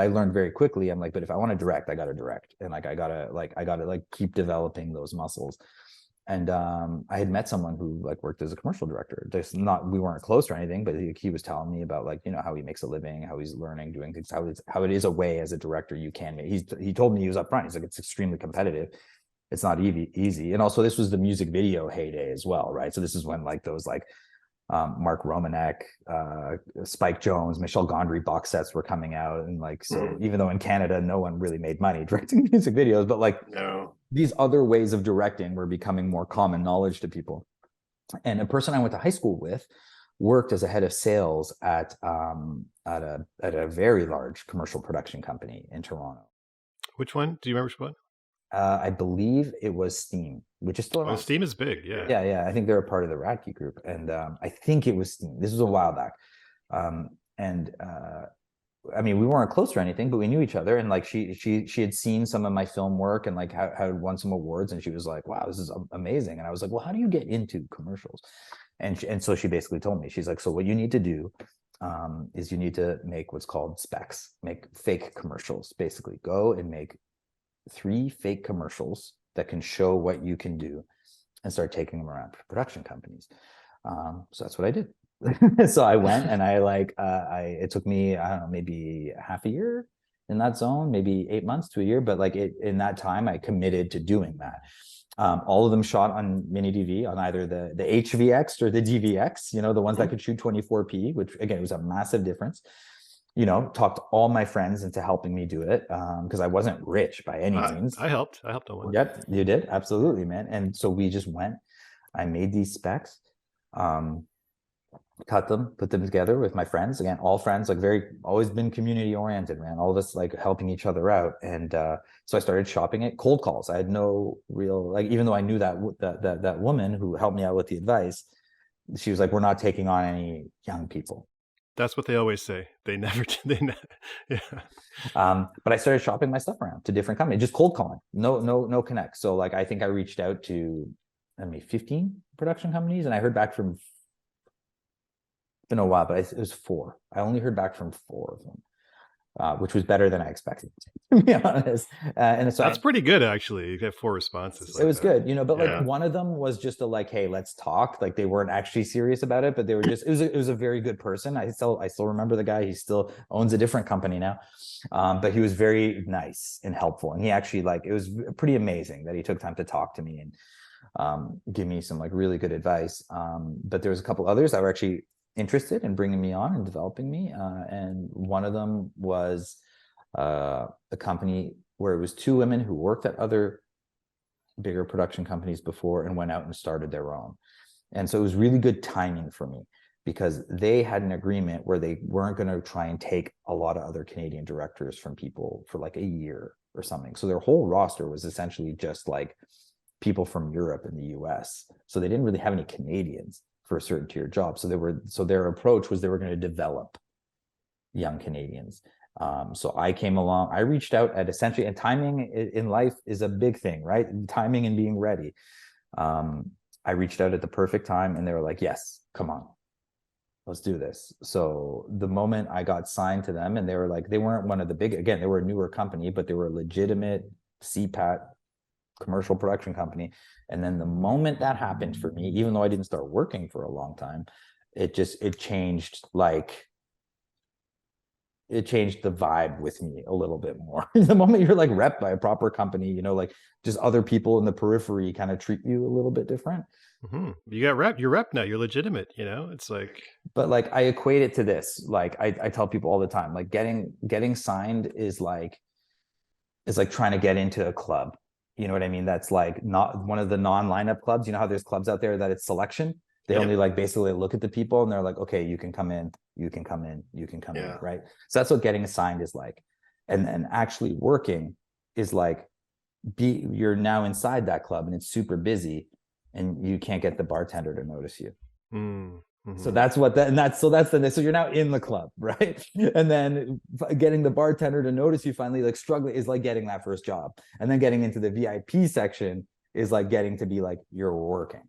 I learned very quickly, I'm like, but if I want to direct, I got to direct. And like, I gotta like keep developing those muscles. And I had met someone who like worked as a commercial director. Just not, we weren't close or anything, but he was telling me about like, you know, how he makes a living, how he's learning, doing things, how it is a way as a director you can make. He told me, he was upfront. He's like, it's extremely competitive. It's not easy. And also this was the music video heyday as well, right? So this is when like those like Mark Romanek, Spike Jones, Michel Gondry box sets were coming out. And like, so even though in Canada, no one really made money directing music videos, but like these other ways of directing were becoming more common knowledge to people. And a person I went to high school with worked as a head of sales at a very large commercial production company in Toronto. Which one? Do you remember which one? I believe it was Steam, which is still Oh, around. Steam is big. Yeah. Yeah. I think they're a part of the Radke group, and I think it was Steam. This was a while back, and I mean, we weren't close or anything, but we knew each other. And like she had seen some of my film work and like had won some awards, and she was like, "Wow, this is amazing." And I was like, "Well, how do you get into commercials?" And so she basically told me, she's like, "So what you need to do is you need to make what's called specs, make fake commercials. Basically, go and make 3 fake commercials that can show what you can do, and start taking them around for production companies." So that's what I did. So I went and it took me, I don't know, maybe half a year in that zone, maybe 8 months to a year. But like in that time, I committed to doing that. All of them shot on mini DV on either the HVX or the DVX, you know, the ones that could shoot 24p, which again, was a massive difference. You know, talked all my friends into helping me do it because I wasn't rich by any means. I helped on one. Yep, you did. Absolutely, man. And so we just went, I made these specs, cut them, put them together with my friends. Again, all friends, like always been community oriented, man. All of us like helping each other out. And so I started shopping it, cold calls. I had no real, like, even though I knew that woman who helped me out with the advice, she was like, "We're not taking on any young people." That's what they always say. They never, yeah. But I started shopping my stuff around to different companies, just cold calling, no connect. So like, I think I reached out to, I mean, 15 production companies, and I heard back from, it's been a while, but it was 4. I only heard back from 4 of them. Which was better than I expected, to be honest. And so that's pretty good, actually. You get 4 responses. It was good, you know. But like one of them was just a like, "Hey, let's talk." Like they weren't actually serious about it, but they were just. It was a very good person. I still remember the guy. He still owns a different company now, but he was very nice and helpful. And he actually it was pretty amazing that he took time to talk to me and give me some like really good advice. But there was a couple others that were actually interested in bringing me on and developing me, and one of them was a company where it was 2 women who worked at other bigger production companies before and went out and started their own. And so it was really good timing for me because they had an agreement where they weren't going to try and take a lot of other Canadian directors from people for like a year or something. So their whole roster was essentially just like people from Europe and the US. So they didn't really have any Canadians for a certain tier job. So their approach was they were going to develop young Canadians. So I came along, I reached out at essentially, and timing in life is a big thing, right? Timing and being ready. I reached out at the perfect time and they were like, "Yes, come on, let's do this." So the moment I got signed to them, and they were like, they weren't one of the big, again, they were a newer company, but they were a legitimate CPAT commercial production company. And then the moment that happened for me, even though I didn't start working for a long time, it changed the vibe with me a little bit more. The moment you're like rep by a proper company, you know, like just other people in the periphery kind of treat you a little bit different. You got rep, you're rep now, you're legitimate, you know, it's like. But like I equate it to this, like I tell people all the time, like getting signed is like trying to get into a club. You know what I mean? That's like not one of the non-lineup clubs. You know how there's clubs out there that it's selection? They only like basically look at the people and they're like, "Okay, you can come in, you can come in, you can come in," right? So that's what getting assigned is like. And actually working is like, you're now inside that club and it's super busy and you can't get the bartender to notice you. So that's what so you're now in the club, right? And then getting the bartender to notice you finally, like struggling, is like getting that first job. And then getting into the VIP section is like getting to be like, you're working.